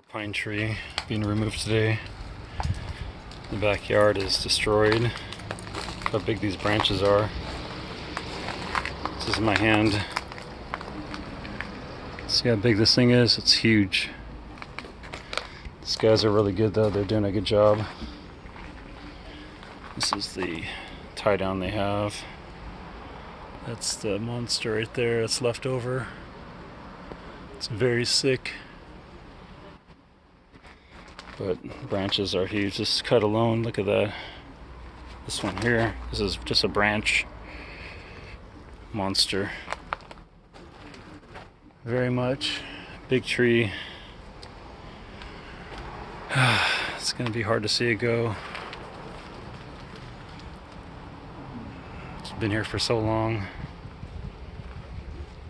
Pine tree being removed today. The backyard is destroyed. Look how big these branches are. This is my hand. See how big this thing is? It's huge. These guys are really good though, they're doing a good job. This is the tie down they have. That's the monster right there that's left over. It's very sick. But branches are huge. Just cut alone, look at that. This one here, this is just a branch. Monster. Very much. Big tree. It's gonna be hard to see it go. It's been here for so long.